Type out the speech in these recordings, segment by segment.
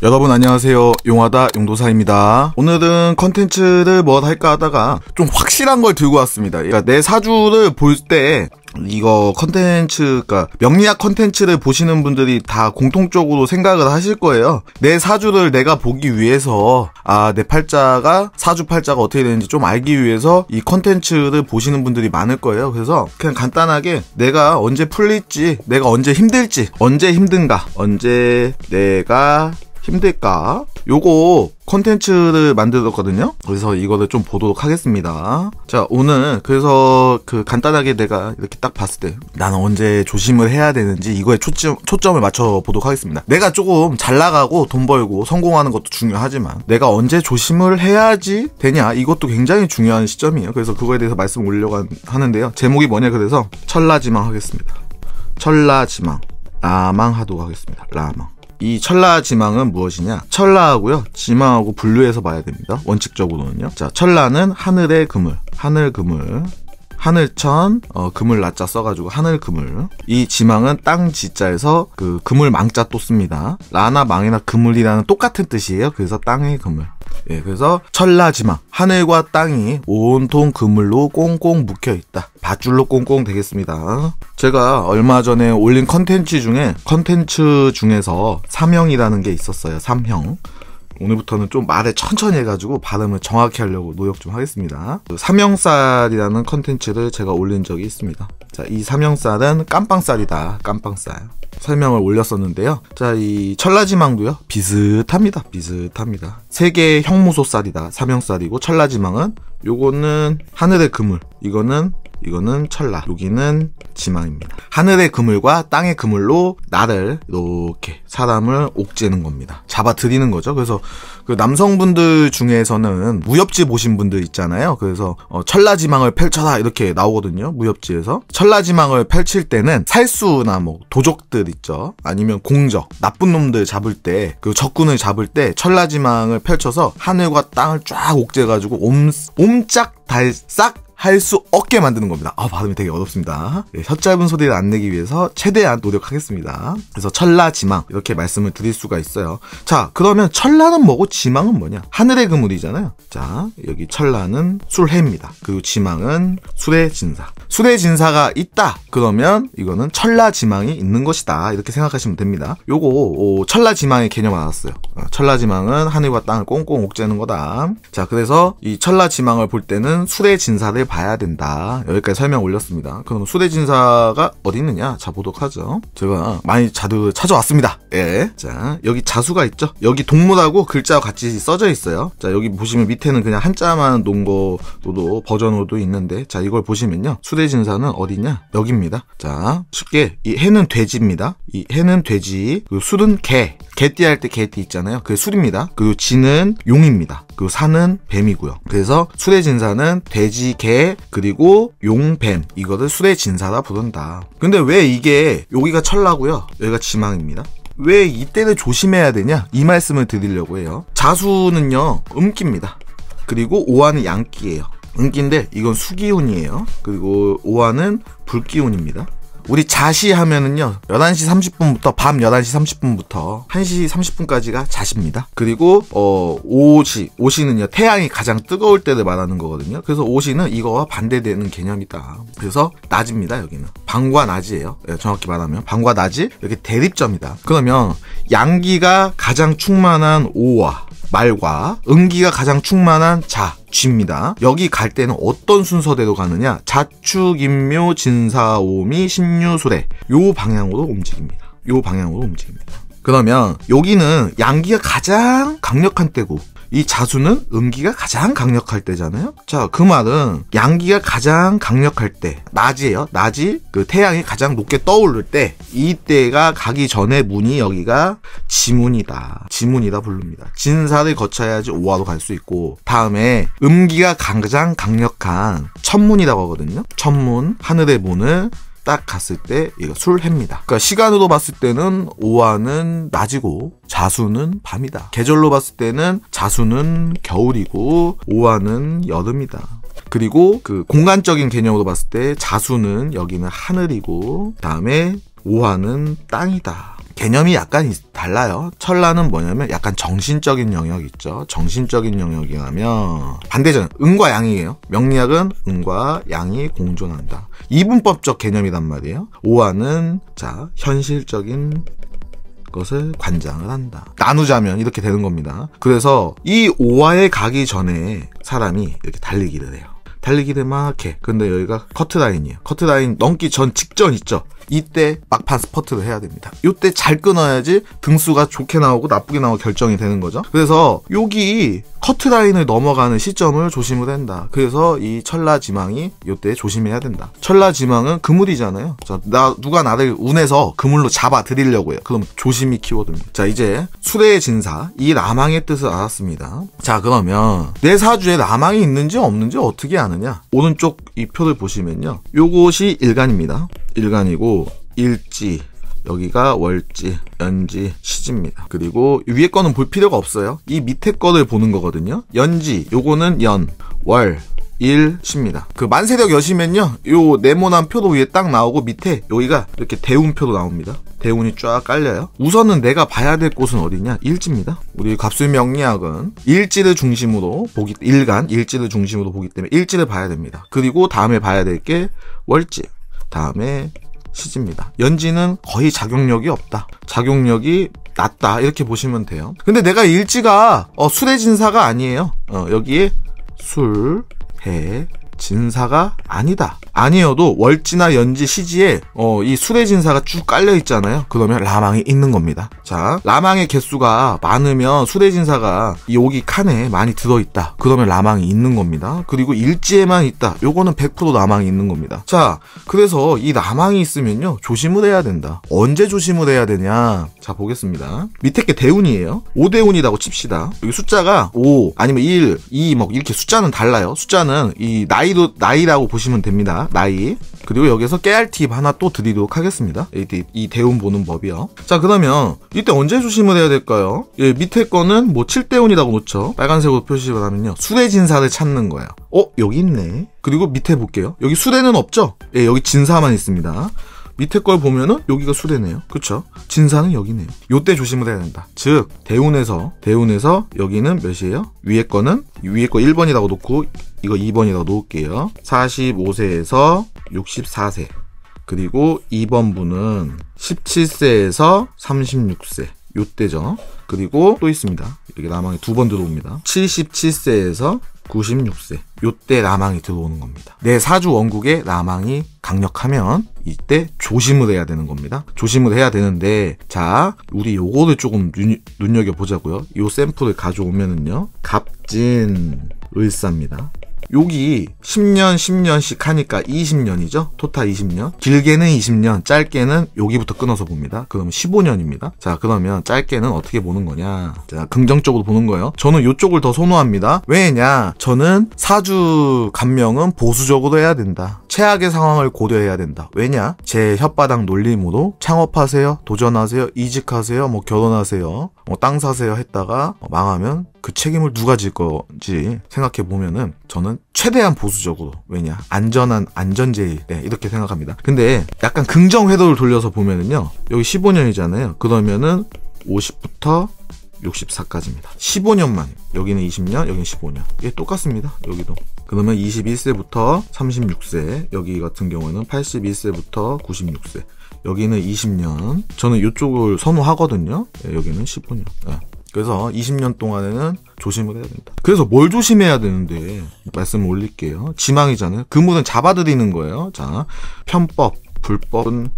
여러분 안녕하세요. 용하다 용도사입니다. 오늘은 컨텐츠를 뭐 할까 하다가 좀 확실한 걸 들고 왔습니다. 그러니까 내 사주를 볼 때 이거 컨텐츠가 명리학 컨텐츠를 보시는 분들이 다 공통적으로 생각을 하실 거예요. 내 사주를 내가 보기 위해서 내 팔자가 사주 팔자가 어떻게 되는지 좀 알기 위해서 이 컨텐츠를 보시는 분들이 많을 거예요. 그래서 그냥 간단하게 내가 언제 풀릴지, 내가 언제 힘들지, 언제 힘든가, 언제 내가 힘들까? 요거 컨텐츠를 만들었거든요. 그래서 이거를 좀 보도록 하겠습니다. 자, 오늘 그래서 간단하게 내가 이렇게 딱 봤을 때 나는 언제 조심을 해야 되는지 이거에 초점을 맞춰 보도록 하겠습니다. 내가 조금 잘 나가고 돈 벌고 성공하는 것도 중요하지만 내가 언제 조심을 해야지 되냐, 이것도 굉장히 중요한 시점이에요. 그래서 그거에 대해서 말씀 올리려고 하는데요. 제목이 뭐냐, 그래서 천라지망 하겠습니다. 천라지망, 라망하도록 하겠습니다. 라망. 이 천라지망은 무엇이냐? 천라하고요, 지망하고 분류해서 봐야 됩니다. 원칙적으로는요. 자, 천라는 하늘의 그물, 하늘 그물, 하늘천, 그물 라자 써가지고 하늘 그물. 이 지망은 땅 지자에서 그 그물 망자 또 씁니다. 라나 망이나 그물이라는 똑같은 뜻이에요. 그래서 땅의 그물. 예, 그래서 천라지망, 하늘과 땅이 온통 그물로 꽁꽁 묶여있다. 밧줄로 꽁꽁 되겠습니다. 제가 얼마 전에 올린 컨텐츠 중에서 삼형이라는 게 있었어요. 삼형. 오늘부터는 좀 말을 천천히 해가지고 발음을 정확히 하려고 노력 좀 하겠습니다. 삼형살이라는 컨텐츠를 제가 올린 적이 있습니다. 자, 이 삼형살은 깜빵살이다. 깜빵살. 설명을 올렸었는데요. 자, 이 천라지망도요, 비슷합니다. 비슷합니다. 세 개의 형무소살이다. 삼형살이고, 천라지망은 요거는 하늘의 그물, 이거는 천라, 여기는 지망입니다. 하늘의 그물과 땅의 그물로 나를 이렇게 사람을 옥죄는 겁니다. 잡아들이는 거죠. 그래서 그 남성분들 중에서는 무협지 보신 분들 있잖아요. 그래서 천라지망을 펼쳐라 이렇게 나오거든요. 무협지에서 천라지망을 펼칠 때는 살수나 뭐 도적들 있죠, 아니면 공적, 나쁜 놈들 잡을 때, 그 적군을 잡을 때 천라지망을 펼쳐서 하늘과 땅을 쫙 옥죄가지고 옴짝달싹 할 수 없게 만드는 겁니다. 발음이 되게 어렵습니다. 네, 혀 짧은 소리를 안 내기 위해서 최대한 노력하겠습니다. 그래서 천라지망 이렇게 말씀을 드릴 수가 있어요. 자, 그러면 천라는 뭐고 지망은 뭐냐? 하늘의 그물이잖아요. 자, 여기 천라는 술해입니다. 그리고 지망은 술의 진사. 술의 진사가 있다, 그러면 이거는 천라지망이 있는 것이다, 이렇게 생각하시면 됩니다. 요거 천라지망의 개념 알았어요. 천라지망은 하늘과 땅을 꽁꽁 옥죄는 거다. 자, 그래서 이 천라지망을 볼 때는 술의 진사를 봐야 된다. 여기까지 설명 올렸습니다. 그럼 술의 진사가 어디 있느냐? 자, 보도록 하죠. 제가 많이 자주 찾아왔습니다. 예. 자, 여기 자수가 있죠? 여기 동물하고 글자와 같이 써져 있어요. 자, 여기 보시면 밑에는 그냥 한자만 놓은 거도 버전으로도 있는데, 자, 이걸 보시면요, 술의 진사는 어디냐? 여기입니다. 자, 쉽게 이 해는 돼지입니다. 이 해는 돼지, 그리고 술은 개. 개띠 할 때 개띠 있잖아요. 그게 술입니다. 그리고 지는 용입니다. 그리고 사는 뱀이고요. 그래서 술의 진사는 돼지, 개, 그리고 용, 뱀, 이거를 술의 진사라 부른다. 근데 왜 이게 여기가 천라고요, 여기가 지망입니다? 왜 이때를 조심해야 되냐? 이 말씀을 드리려고 해요. 자수는요, 음기입니다. 그리고 오화는 양기예요. 음기인데 이건 수기운이에요. 그리고 오화는 불기운입니다. 우리 자시 하면은요, 11시 30분부터 밤 11시 30분부터 1시 30분까지가 자시입니다. 그리고 오시는요, 태양이 가장 뜨거울 때를 말하는 거거든요. 그래서 오시는 이거와 반대되는 개념이다. 그래서 낮입니다. 여기는 밤과 낮이에요. 정확히 말하면 밤과 낮이 이렇게 대립점이다. 그러면 양기가 가장 충만한 오와 말과 음기가 가장 충만한 자, 쥐입니다. 여기 갈 때는 어떤 순서대로 가느냐? 자축, 인묘, 진사, 오미, 신유, 수래, 요 방향으로 움직입니다. 그러면 여기는 양기가 가장 강력한 때고, 이 자수는 음기가 가장 강력할 때잖아요. 자, 그 말은 양기가 가장 강력할 때, 낮이에요. 낮이 그 태양이 가장 높게 떠오를 때, 이때가 가기 전에 문이 여기가 지문이다 부릅니다. 진사를 거쳐야지 오화로 갈 수 있고, 다음에 음기가 가장 강력한 천문이라고 하거든요. 천문, 하늘의 문을 딱 갔을 때 이거 술해입니다. 그러니까 시간으로 봤을 때는 오화는 낮이고 자수는 밤이다. 계절로 봤을 때는 자수는 겨울이고 오화는 여름이다. 그리고 그 공간적인 개념으로 봤을 때 자수는 여기는 하늘이고, 다음에 오화는 땅이다. 개념이 약간 달라요. 천라는 뭐냐면 약간 정신적인 영역 있죠. 정신적인 영역이라면 반대잖아요. 음과 양이에요. 명리학은 음과 양이 공존한다. 이분법적 개념이란 말이에요. 오화는 자 현실적인 것을 관장을 한다. 나누자면 이렇게 되는 겁니다. 그래서 이 오화에 가기 전에 사람이 이렇게 달리기를 해요. 달리기를 막 해. 근데 여기가 커트라인이에요. 커트라인 넘기 전 직전 있죠. 이때 막판 스퍼트를 해야 됩니다. 이때 잘 끊어야지 등수가 좋게 나오고 나쁘게 나오고 결정이 되는 거죠. 그래서 여기 커트라인을 넘어가는 시점을 조심을 한다. 그래서 이 천라지망이 이때 조심해야 된다. 천라지망은 그물이잖아요. 자, 누가 나를 운해서 그물로 잡아 드리려고 해요. 그럼 조심히 키워둡니다. 자, 이제 수레의 진사, 이 라망의 뜻을 알았습니다. 자, 그러면 내 사주에 라망이 있는지 없는지 어떻게 아느냐? 오른쪽 이 표를 보시면요. 요것이 일간입니다. 일간이고 일지, 여기가 월지, 연지, 시지입니다. 그리고 위에 거는 볼 필요가 없어요. 이 밑에 거를 보는 거거든요. 연지, 요거는 연, 월, 일, 시입니다. 그 만세력 여시면요, 요 네모난 표도 위에 딱 나오고 밑에 여기가 이렇게 대운표도 나옵니다. 대운이 쫙 깔려요. 우선은 내가 봐야 될 곳은 어디냐? 일지입니다. 우리 갑술명리학은 일지를 중심으로 보기, 일간, 일지를 중심으로 보기 때문에 일지를 봐야 됩니다. 그리고 다음에 봐야 될 게 월지, 다음에 시지입니다. 연지는 거의 작용력이 없다. 작용력이 낮다. 이렇게 보시면 돼요. 근데 내가 일지가 술의 진사가 아니에요. 여기에 술, 해, 진사가 아니다. 아니어도 월지나 연지, 시지에 이 술의 진사가 쭉 깔려 있잖아요. 그러면 라망이 있는 겁니다. 자, 라망의 개수가 많으면 술의 진사가 여기 칸에 많이 들어있다. 그러면 라망이 있는 겁니다. 그리고 일지에만 있다. 요거는 100% 라망이 있는 겁니다. 자, 그래서 이 라망이 있으면요, 조심을 해야 된다. 언제 조심을 해야 되냐? 자, 보겠습니다. 밑에 게 대운이에요. 5대운이라고 칩시다. 여기 숫자가 5 아니면 1, 2 뭐 이렇게 숫자는 달라요. 숫자는 이 나이라고 보시면 됩니다. 나이. 그리고 여기서 깨알 팁 하나 또 드리도록 하겠습니다. 이 대운 보는 법이요. 자, 그러면 이때 언제 조심을 해야 될까요? 예, 밑에 거는 뭐 7대운이라고 놓죠. 빨간색으로 표시를 하면요, 수레 진사를 찾는 거예요. 여기 있네. 그리고 밑에 볼게요. 여기 수레는 없죠? 예, 여기 진사만 있습니다. 밑에 걸 보면은 여기가 수레네요. 그쵸? 진사는 여기네요. 요때 조심을 해야 된다. 즉 대운에서 여기는 몇이에요? 위에 거 1번이라고 놓고 이거 2번이라고 놓을게요. 45세에서 64세. 그리고 2번 분은 17세에서 36세. 요때죠. 그리고 또 있습니다. 여기 라망이 2번 들어옵니다. 77세에서 96세. 요때 라망이 들어오는 겁니다. 내 사주 원국에 라망이 강력하면 이때 조심을 해야 되는 겁니다. 조심을 해야 되는데, 자, 우리 요거를 조금 눈여겨보자고요. 요 샘플을 가져오면은요, 갑진 을사입니다. 여기 10년씩 하니까 20년이죠. 토탈 20년. 길게는 20년, 짧게는 여기부터 끊어서 봅니다. 그러면 15년입니다. 자, 그러면 짧게는 어떻게 보는 거냐? 자, 긍정적으로 보는 거예요. 저는 이쪽을 더 선호합니다. 왜냐? 저는 사주 감명은 보수적으로 해야 된다. 최악의 상황을 고려해야 된다. 왜냐? 제 혓바닥 놀림으로 창업하세요, 도전하세요, 이직하세요, 뭐 결혼하세요, 뭐 땅 사세요 했다가 망하면 그 책임을 누가 질 건지 생각해 보면은 저는 최대한 보수적으로, 왜냐? 안전제일, 네, 이렇게 생각합니다. 근데 약간 긍정 회로를 돌려서 보면은요, 여기 15년이잖아요. 그러면은 50부터 64까지입니다. 15년만. 여기는 20년, 여기는 15년. 이게 똑같습니다. 여기도. 그러면 21세부터 36세, 여기 같은 경우는 81세부터 96세. 여기는 20년. 저는 이쪽을 선호하거든요. 네, 여기는 15년. 네. 그래서 20년 동안에는 조심을 해야 된다. 그래서 뭘 조심해야 되는데 말씀을 올릴게요. 지망이잖아요. 그물은 잡아들이는 거예요. 자, 편법, 불법은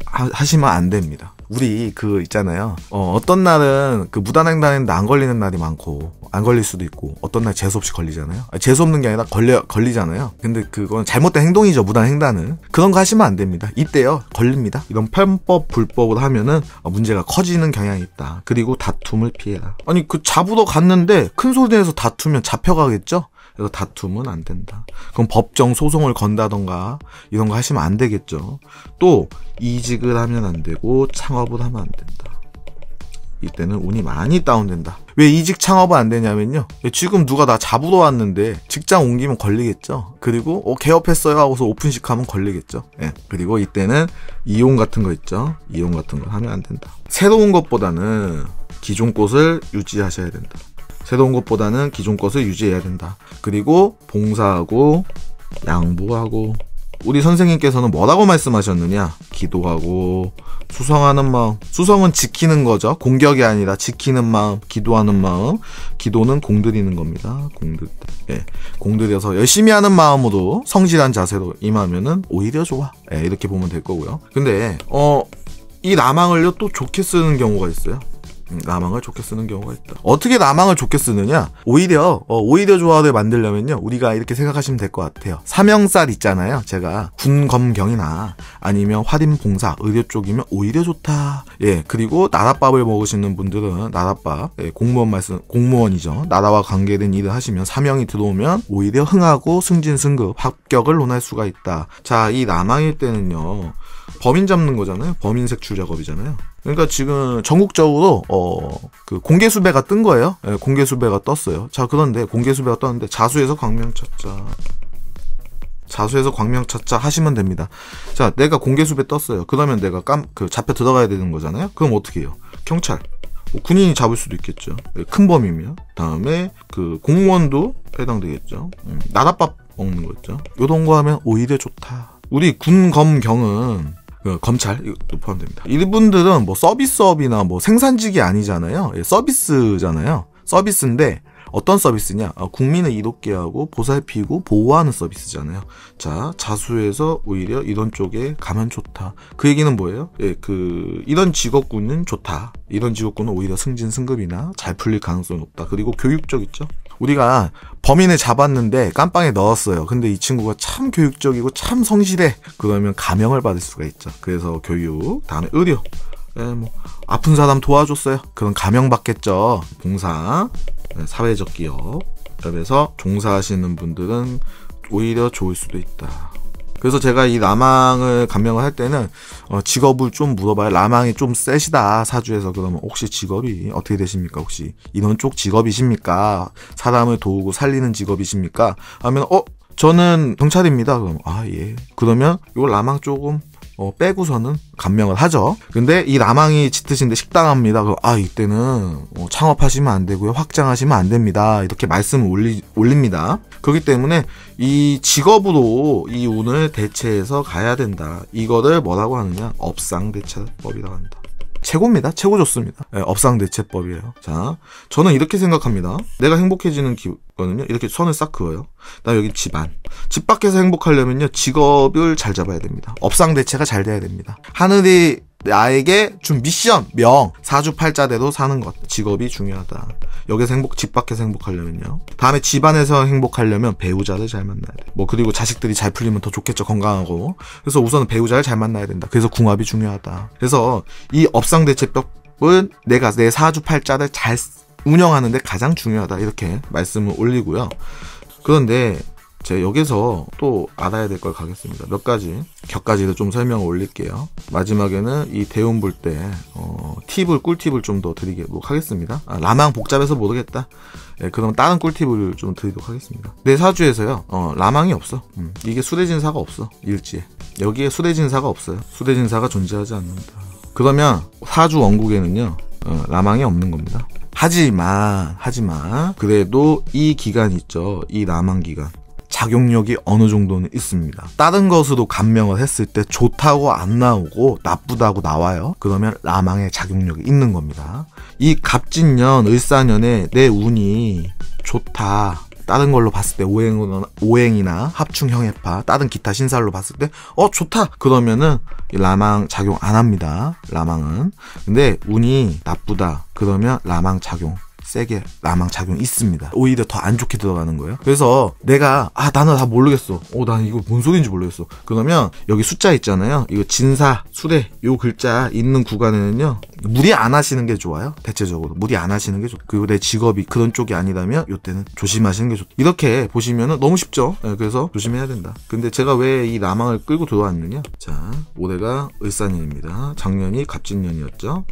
하시면 안 됩니다. 우리 있잖아요. 어떤 날은 그 무단횡단인데 안 걸리는 날이 많고, 안 걸릴 수도 있고, 어떤 날 재수없이 걸리잖아요. 재수없는 게 아니라 걸리잖아요. 근데 그건 잘못된 행동이죠, 무단횡단은. 그런 거 하시면 안 됩니다. 이때요, 걸립니다. 이런 편법, 불법으로 하면은 문제가 커지는 경향이 있다. 그리고 다툼을 피해라. 아니, 잡으러 갔는데 큰 소리 내서 다투면 잡혀가겠죠? 그래서 다툼은 안 된다. 그럼 법정 소송을 건다던가 이런 거 하시면 안 되겠죠. 또 이직을 하면 안 되고 창업을 하면 안 된다. 이때는 운이 많이 다운된다. 왜 이직 창업은 안 되냐면요, 지금 누가 나 잡으러 왔는데 직장 옮기면 걸리겠죠. 그리고 개업했어요 하고서 오픈식 하면 걸리겠죠. 예. 그리고 이때는 이용 같은 거 있죠. 이용 같은 거 하면 안 된다. 새로운 것보다는 기존 곳을 유지하셔야 된다. 새로운 것보다는 기존 것을 유지해야 된다. 그리고 봉사하고 양보하고, 우리 선생님께서는 뭐라고 말씀하셨느냐? 기도하고 수성하는 마음. 수성은 지키는 거죠. 공격이 아니라 지키는 마음, 기도하는 마음. 기도는 공들이는 겁니다. 공들여서 열심히 하는 마음으로 성실한 자세로 임하면은 오히려 좋아. 이렇게 보면 될 거고요. 근데 이 라망을요 또 좋게 쓰는 경우가 있어요. 라망을 좋게 쓰는 경우가 있다. 어떻게 라망을 좋게 쓰느냐? 오히려 조화를 만들려면요, 우리가 이렇게 생각하시면 될 것 같아요. 삼형살 있잖아요. 제가 군검경이나 아니면 화림봉사, 의료 쪽이면 오히려 좋다. 예, 그리고 나랏밥을 먹으시는 분들은 나랏밥, 공무원이죠. 나라와 관계된 일을 하시면 사명이 들어오면 오히려 흥하고 승진승급, 합격을 논할 수가 있다. 자, 이 라망일 때는요, 범인 잡는 거잖아요. 범인 색출 작업이잖아요. 그러니까 지금 전국적으로 그 공개 수배가 뜬 거예요. 예, 공개 수배가 떴어요. 자, 그런데 공개 수배가 떴는데 자수해서 광명 찾자 하시면 됩니다. 자, 내가 공개 수배 떴어요. 그러면 내가 잡혀 들어가야 되는 거잖아요. 그럼 어떻게 해요? 경찰, 군인이 잡을 수도 있겠죠. 큰 범위면. 다음에 그 공무원도 해당되겠죠. 나랏밥 먹는 거 있죠. 요런 거 하면 오히려 좋다. 우리 군검경은 검찰 이것도 포함됩니다. 이분들은 뭐 서비스업이나 뭐 생산직이 아니잖아요. 서비스잖아요. 서비스인데 어떤 서비스냐? 국민을 이롭게 하고 보살피고 보호하는 서비스잖아요. 자, 자수해서 오히려 이런 쪽에 가면 좋다. 그 얘기는 뭐예요? 이런 직업군은 좋다. 이런 직업군은 오히려 승진 승급이나 잘 풀릴 가능성이 높다. 그리고 교육적 있죠. 우리가 범인을 잡았는데 깜빵에 넣었어요. 근데 이 친구가 참 교육적이고 참 성실해. 그러면 감형을 받을 수가 있죠. 그래서 교육, 다음에 의료. 아픈 사람 도와줬어요. 그럼 감형 받겠죠. 봉사, 사회적 기업에서 종사하시는 분들은 오히려 좋을 수도 있다. 그래서 제가 이 라망을 감명을 할 때는 직업을 좀 물어봐요. 라망이 좀 세시다, 사주에서. 그러면 혹시 직업이 어떻게 되십니까? 혹시 이런 쪽 직업이십니까? 사람을 도우고 살리는 직업이십니까? 하면 저는 경찰입니다. 그럼 예. 그러면 요 라망 조금 빼고서는 감명을 하죠. 근데 이 라망이 짙으신데 식당합니다. 그럼 이때는 창업하시면 안 되고요, 확장하시면 안 됩니다. 이렇게 말씀을 올립니다. 그렇기 때문에 이 직업으로 이 운을 대체해서 가야 된다. 이거를 뭐라고 하느냐? 업상대체법이라고 합니다. 최고입니다. 최고 좋습니다. 업상대체법이에요. 자, 저는 이렇게 생각합니다. 내가 행복해지는 거는요, 이렇게 선을 싹 그어요. 나 여기 집안. 집 밖에서 행복하려면요, 직업을 잘 잡아야 됩니다. 업상대체가 잘 돼야 됩니다. 하늘이 나에게 준 미션, 사주팔자대로 사는 것. 직업이 중요하다. 여기서 집 밖에서 행복하려면요. 다음에 집안에서 행복하려면 배우자를 잘 만나야 돼. 그리고 자식들이 잘 풀리면 더 좋겠죠. 건강하고. 그래서 우선은 배우자를 잘 만나야 된다. 그래서 궁합이 중요하다. 그래서 이 업상대체법은 내가 내 사주팔자를 잘 운영하는데 가장 중요하다. 이렇게 말씀을 올리고요. 그런데 제가 여기서 또 알아야 될 걸 가겠습니다. 몇 가지를 좀 설명을 올릴게요. 마지막에는 이 대운 볼 때 꿀팁을 좀 더 드리도록 하겠습니다. 라망 복잡해서 모르겠다. 그럼 다른 꿀팁을 좀 드리도록 하겠습니다. 내 사주에서요, 라망이 없어. 이게 수대진사가 없어. 일지에. 여기에 수대진사가 없어요. 수대진사가 존재하지 않는다. 그러면 사주 원국에는요, 라망이 없는 겁니다. 하지만 그래도 이 기간 있죠. 이 라망 기간. 작용력이 어느 정도는 있습니다. 다른 것으로 감명을 했을 때 좋다고 안 나오고 나쁘다고 나와요. 그러면 라망의 작용력이 있는 겁니다. 이 갑진년, 을사년에 내 운이 좋다. 다른 걸로 봤을 때 오행이나 합충형해파, 다른 기타 신살로 봤을 때 좋다. 그러면은 라망 작용 안 합니다. 라망은. 근데 운이 나쁘다. 그러면 라망 작용 세게 라망 작용 있습니다. 오히려 더 안 좋게 들어가는 거예요. 그래서 내가 나는 다 모르겠어. 난 이거 뭔 소리인지 모르겠어. 그러면 여기 숫자 있잖아요. 이거 진사, 수레 요 글자 있는 구간에는요, 무리 안 하시는 게 좋아요. 대체적으로 무리 안 하시는 게 좋고, 그리고 내 직업이 그런 쪽이 아니라면 요때는 조심하시는 게 좋다. 이렇게 보시면은 너무 쉽죠. 그래서 조심해야 된다. 근데 제가 왜 이 라망을 끌고 들어왔느냐? 자, 올해가 을사년입니다. 작년이 갑진년이었죠.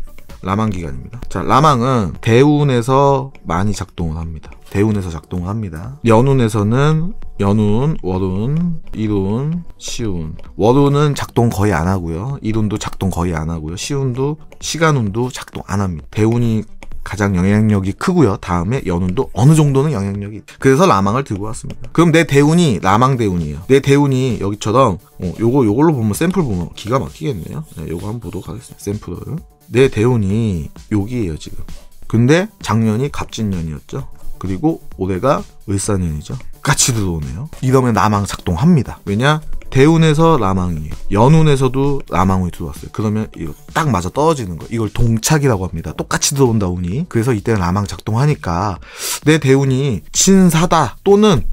라망 기간입니다. 자, 라망은 대운에서 많이 작동을 합니다. 대운에서 작동을 합니다. 연운에서는 연운, 월운, 일운, 시운. 월운은 작동 거의 안 하고요. 일운도 작동 거의 안 하고요. 시운도, 시간운도 작동 안 합니다. 대운이 가장 영향력이 크고요. 다음에 연운도 어느 정도는 영향력이. 그래서 라망을 들고 왔습니다. 그럼 내 대운이 라망 대운이에요. 내 대운이 여기처럼 요걸로 보면 샘플 보면 기가 막히겠네요. 네, 요거 한번 보도록 하겠습니다. 샘플을. 내 대운이 여기에요 지금. 근데 작년이 갑진년이었죠. 그리고 올해가 을사년이죠. 같이 들어오네요. 이러면 라망 작동합니다. 왜냐? 대운에서 라망이에요. 연운에서도 라망이 들어왔어요. 그러면 이거 딱 맞아 떨어지는 거예요. 이걸 동착이라고 합니다. 똑같이 들어온다 운이. 그래서 이때는 라망 작동하니까 내 대운이 신사다 또는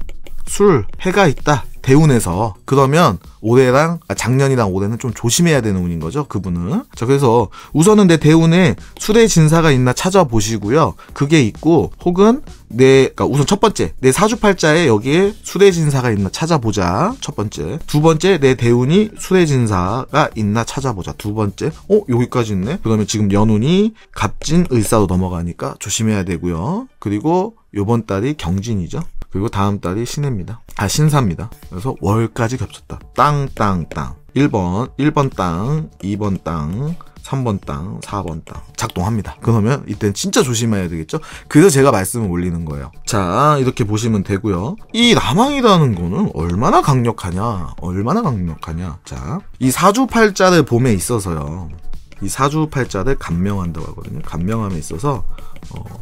술, 해가 있다. 대운에서. 그러면 올해랑 작년이랑 올해는 좀 조심해야 되는 운인 거죠. 그분은. 자, 그래서 우선은 내 대운에 술의 진사가 있나 찾아보시고요. 그게 있고 혹은 그러니까 우선 첫 번째 내 사주팔자에 여기에 술의 진사가 있나 찾아보자. 첫 번째. 두 번째 내 대운이 술의 진사가 있나 찾아보자. 두 번째. 여기까지 있네. 그러면 지금 연운이 갑진 을사로 넘어가니까 조심해야 되고요. 그리고 요번 달이 경진이죠. 그리고 다음 달이 신해입니다. 신사입니다. 그래서 월까지 겹쳤다. 땅. 1번 땅, 2번 땅, 3번 땅, 4번 땅. 작동합니다. 그러면 이때는 진짜 조심해야 되겠죠? 그래서 제가 말씀을 올리는 거예요. 자, 이렇게 보시면 되고요. 이 라망이라는 거는 얼마나 강력하냐? 자, 이 사주팔자를 봄에 있어서요. 이 사주팔자를 감명한다고 하거든요. 감명함에 있어서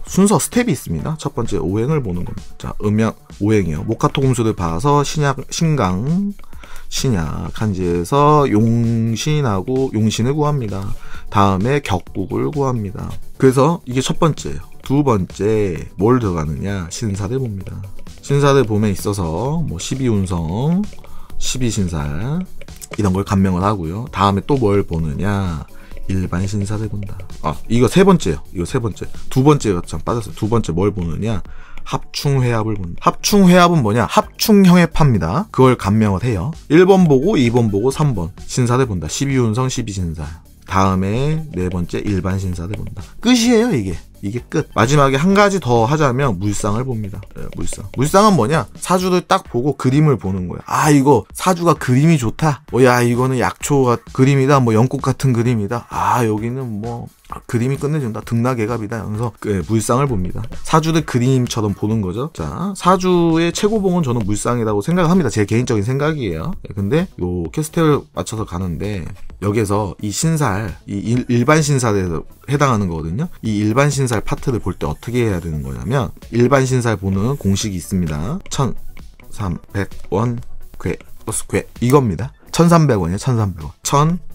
순서 스텝이 있습니다. 첫 번째 오행을 보는 겁니다. 자, 음양 오행이요. 목화토금수를 봐서 신강 신약 한지에서 용신하고 용신을 구합니다. 다음에 격국을 구합니다. 그래서 이게 첫 번째예요. 두 번째 뭘 들어가느냐? 신사를 봅니다. 신사를 봄에 있어서 뭐 12운성, 12신살 이런 걸 감명을 하고요. 다음에 또 뭘 보느냐? 일반 신사를 본다. 이거 세 번째요. 두 번째가 참 빠졌어요. 두 번째 뭘 보느냐? 합충회합을 본다. 합충회합은 뭐냐? 합충형의 파입니다. 그걸 감명을 해요. 1번 보고 2번 보고 3번 신사를 본다. 12운성 12신사. 다음에 네 번째 일반 신사를 본다. 끝이에요. 이게 끝. 마지막에 한 가지 더 하자면 물상을 봅니다. 물상은 뭐냐? 사주를 딱 보고 그림을 보는 거야. 이거 사주가 그림이 좋다. 야, 이거는 약초 그림이다. 뭐 연꽃 같은 그림이다. 여기는 뭐 그림이 끝내준다. 등락애갑이다. 그래서 물상을 봅니다. 사주를 그림처럼 보는 거죠. 자, 사주의 최고봉은 저는 물상이라고 생각합니다. 제 개인적인 생각이에요. 근데 요 캐스텔을 맞춰서 가는데 여기에서 이 신살, 이 일반 신살에 해당하는 거거든요. 이 일반 신살 파트를 볼 때 어떻게 해야 되는 거냐면 일반 신살 보는 공식이 있습니다. 1300원 괴 플러스 괴 이겁니다. 1300원이에요. 1300원.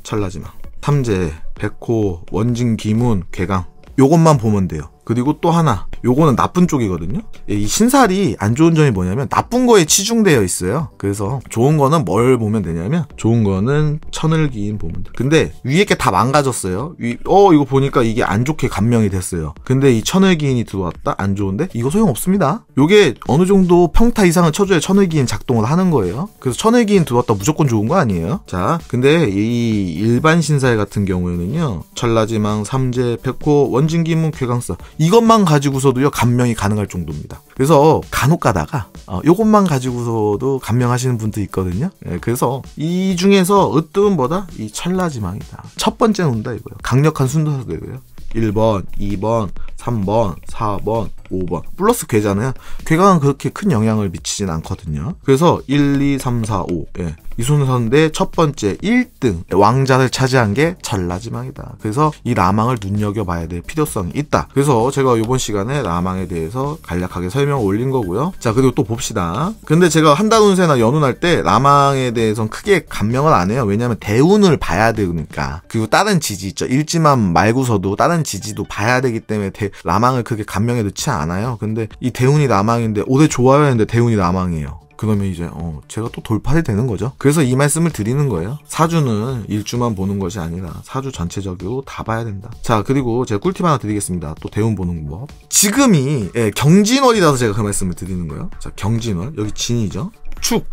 천라지망, 탐재, 백호, 원진, 기문, 괴강 요것만 보면 돼요. 그리고 또 하나, 요거는 나쁜 쪽이거든요. 이 신살이 안 좋은 점이 뭐냐면 나쁜 거에 치중되어 있어요. 그래서 좋은 거는 뭘 보면 되냐면 좋은 거는 천을기인 보면 돼. 근데 위에 게 다 망가졌어요. 이거 보니까 이게 안 좋게 감명이 됐어요. 근데 이 천을기인이 들어왔다? 안 좋은데? 이거 소용없습니다. 요게 어느 정도 평타 이상을 쳐줘야 천을기인 작동을 하는 거예요. 그래서 천을기인 들어왔다 무조건 좋은 거 아니에요. 자, 근데 이 일반 신살 같은 경우에는요, 천라지망, 삼재, 백호, 원진기문, 괴강사 이것만 가지고서도요 감명이 가능할 정도입니다. 그래서 간혹 가다가 요것만 가지고서도 감명하시는 분도 있거든요. 그래서 이 중에서 으뜸은 뭐다? 이 천라지망이다. 첫 번째 논다 이거예요. 강력한 순서대로요. 1번, 2번, 3번, 4번, 5번 플러스 괴잖아요. 괴강은 그렇게 큰 영향을 미치진 않거든요. 그래서 1, 2, 3, 4, 5 이 순서인데 첫 번째 1등 왕자를 차지한 게 천라지망이다. 그래서 이 라망을 눈여겨봐야 될 필요성이 있다. 그래서 제가 이번 시간에 라망에 대해서 간략하게 설명을 올린 거고요. 자, 그리고 또 봅시다. 근데 제가 한달 운세나 연운할 때 라망에 대해서는 크게 감명을 안 해요. 왜냐면 대운을 봐야 되니까. 그리고 다른 지지 있죠. 일지만 말고서도 다른 지지도 봐야 되기 때문에 라망을 크게 감명에 넣지 않아요. 근데 이 대운이 라망인데 올해 좋아야 하는데 대운이 라망이에요. 그러면 이제 제가 또 돌팔이 되는 거죠. 그래서 이 말씀을 드리는 거예요. 사주는 일주만 보는 것이 아니라 사주 전체적으로 다 봐야 된다. 자, 그리고 제가 꿀팁 하나 드리겠습니다. 또 대운 보는 법. 지금이 경진월이라서 제가 그 말씀을 드리는 거예요. 자, 경진월 여기 진이죠. 축,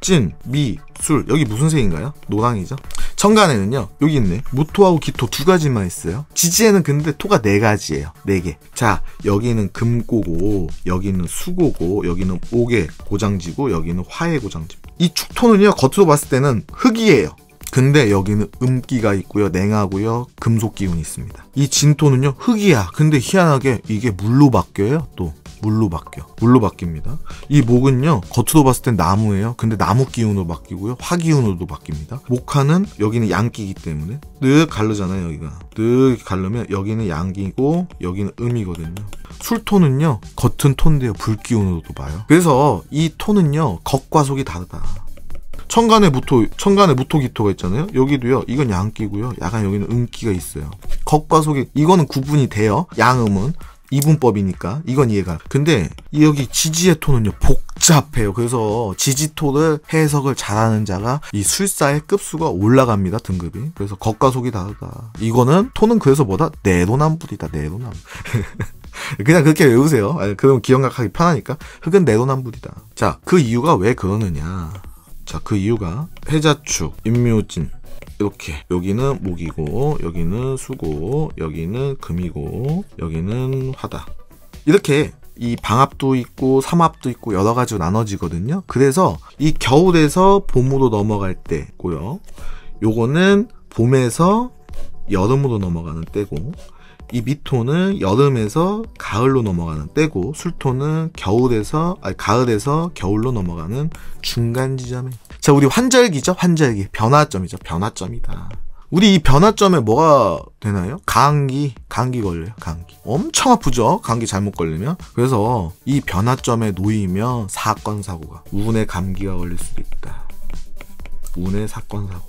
진, 미, 술 여기 무슨 색인가요? 노랑이죠. 천간에는요, 여기 있네. 무토하고 기토 두 가지만 있어요. 지지에는 근데 토가 네 가지예요. 네 개. 자, 여기는 금고고, 여기는 수고고, 여기는 목의 고장지고, 여기는 화의 고장지. 이 축토는요, 겉으로 봤을 때는 흙이에요. 근데 여기는 음기가 있고요, 냉하고요, 금속 기운이 있습니다. 이 진토는요, 흙이야. 근데 희한하게 이게 물로 바뀌어요. 또 물로 바뀝니다. 이 목은요, 겉으로 봤을 땐 나무예요. 근데 나무 기운으로 바뀌고요, 화 기운으로도 바뀝니다. 목화는 여기는 양기이기 때문에 늘 가르잖아요. 여기가 늘 가르면 여기는 양기고 여기는 음이거든요. 술토는요, 겉은 토인데요, 불 기운으로도 봐요. 그래서 이 토는요, 겉과 속이 다르다. 천간에 무토 기토가 있잖아요. 여기도요, 이건 양기고요, 약간 여기는 음기가 있어요. 겉과 속이, 이거는 구분이 돼요. 양음은 이분법이니까 이건 이해가. 근데 여기 지지의 토는요, 복잡해요. 그래서 지지토를 해석을 잘하는 자가 이 술사의 급수가 올라갑니다, 등급이. 그래서 겉과 속이 다르다. 이거는 토는 그래서 뭐다? 내로남불이다. 내로남. 그냥 그렇게 외우세요. 그러면 기억하기 편하니까. 흙은 내로남불이다. 자, 그 이유가 왜 그러느냐. 자, 그 이유가 해자축, 임묘진, 이렇게 여기는 목이고, 여기는 수고, 여기는 금이고, 여기는 화다. 이렇게 이 방합도 있고 삼합도 있고 여러 가지로 나눠지거든요. 그래서 이 겨울에서 봄으로 넘어갈 때고요, 요거는 봄에서 여름으로 넘어가는 때고, 이 미토는 여름에서 가을로 넘어가는 때고, 술토는 가을에서 겨울로 넘어가는 중간 지점에. 자, 우리 환절기죠. 환절기. 변화점이죠. 변화점이다. 우리 이 변화점에 뭐가 되나요? 감기 걸려요. 감기. 엄청 아프죠? 감기 잘못 걸리면. 그래서 이 변화점에 놓이면 사건 사고가, 운에 감기가 걸릴 수도 있다. 운에 사건 사고.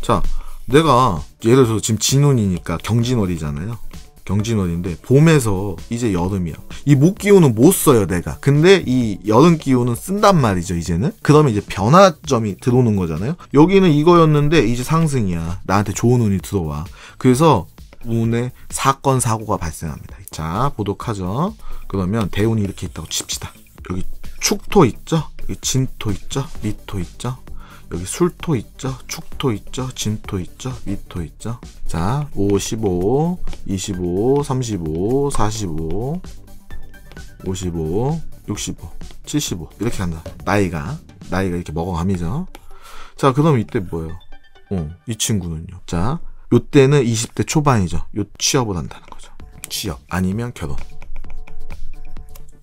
자, 내가 예를 들어서 지금 진운이니까 경진월이잖아요. 경진월인데 봄에서 이제 여름이야. 이 목 기운은 못 써요, 내가. 근데 이 여름 기운은 쓴단 말이죠, 이제는. 그러면 이제 변화점이 들어오는 거잖아요. 여기는 이거였는데 이제 상승이야. 나한테 좋은 운이 들어와. 그래서 운에 사건 사고가 발생합니다. 자, 보도록 하죠. 그러면 대운이 이렇게 있다고 칩시다. 여기 축토 있죠? 여기 진토 있죠? 미토 있죠? 여기 술토 있죠? 축토 있죠? 진토 있죠? 미토 있죠? 자, 5, 15, 25, 35, 45, 55, 65, 75 이렇게 간다. 나이가 이렇게 먹어감이죠. 자, 그럼 이때 뭐예요? 이 친구는요. 자, 요때는 20대 초반이죠. 요 취업을 한다는 거죠. 취업 아니면 결혼.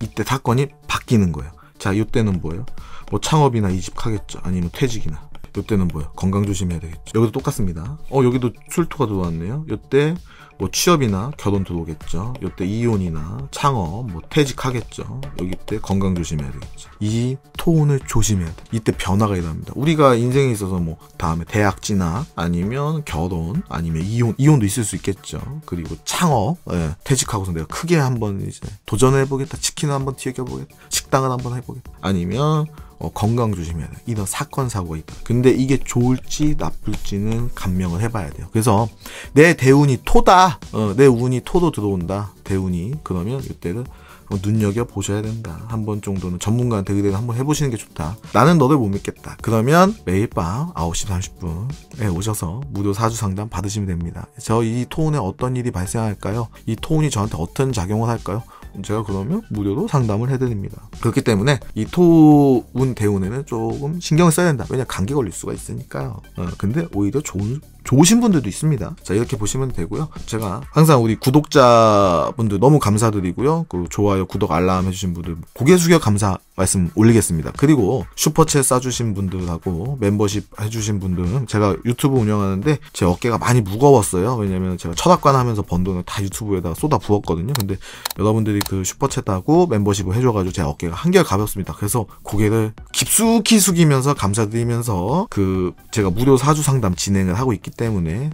이때 사건이 바뀌는 거예요. 자, 요때는 뭐예요? 뭐 창업이나 이직하겠죠. 아니면 퇴직이나. 요때는 뭐예요? 건강 조심해야 되겠죠. 여기도 똑같습니다. 여기도 술토가 들어왔네요. 요때 뭐 취업이나 결혼 들어오겠죠. 요때 이혼이나 창업, 뭐 퇴직하겠죠. 여기 때 건강 조심해야 되겠죠. 이 토운을 조심해야 돼. 이때 변화가 일어납니다. 우리가 인생에 있어서 뭐 다음에 대학 진학, 아니면 결혼, 아니면 이혼도 있을 수 있겠죠. 그리고 창업, 퇴직하고서 내가 크게 한번 이제 도전해보겠다. 치킨을 한번 튀겨보겠다. 식당을 한번 해보겠다. 아니면 건강 조심해야 돼. 이런 사건 사고가 있다. 근데 이게 좋을지 나쁠지는 감명을 해봐야 돼요. 그래서 내 대운이 토다. 내 운이 토도 들어온다. 대운이. 그러면 이때는 눈여겨 보셔야 된다. 한 번 정도는 전문가한테 의뢰를 한번 해보시는 게 좋다. 나는 너를 못 믿겠다. 그러면 매일 밤 9시 30분에 오셔서 무료 사주 상담 받으시면 됩니다. 저 이 토운에 어떤 일이 발생할까요? 이 토운이 저한테 어떤 작용을 할까요? 제가 그러면 무료로 상담을 해드립니다. 그렇기 때문에 이 토운 대운에는 조금 신경을 써야 된다. 왜냐, 감기 걸릴 수가 있으니까요. 근데 오히려 좋으신 분들도 있습니다. 자, 이렇게 보시면 되고요. 제가 항상 우리 구독자분들 너무 감사드리고요. 그 좋아요, 구독, 알람 해주신 분들 고개 숙여 감사 말씀 올리겠습니다. 그리고 슈퍼챗 싸주신 분들하고 멤버십 해주신 분들은, 제가 유튜브 운영하는데 제 어깨가 많이 무거웠어요. 왜냐면 제가 철학관 하면서 번 돈을 다 유튜브에다가 쏟아 부었거든요. 근데 여러분들이 그 슈퍼챗하고 멤버십을 해줘가지고 제 어깨가 한결 가볍습니다. 그래서 고개를 깊숙이 숙이면서 감사드리면서 제가 무료 사주 상담 진행을 하고 있기 때문에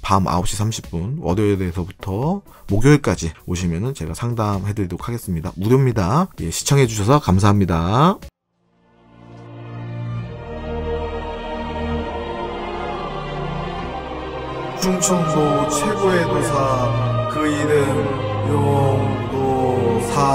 밤 9시 30분 월요일에서부터 목요일까지 오시면은 제가 상담해드리도록 하겠습니다. 무료입니다. 예, 시청해주셔서 감사합니다. 충청도 최고의 도사, 그 이름 용도사.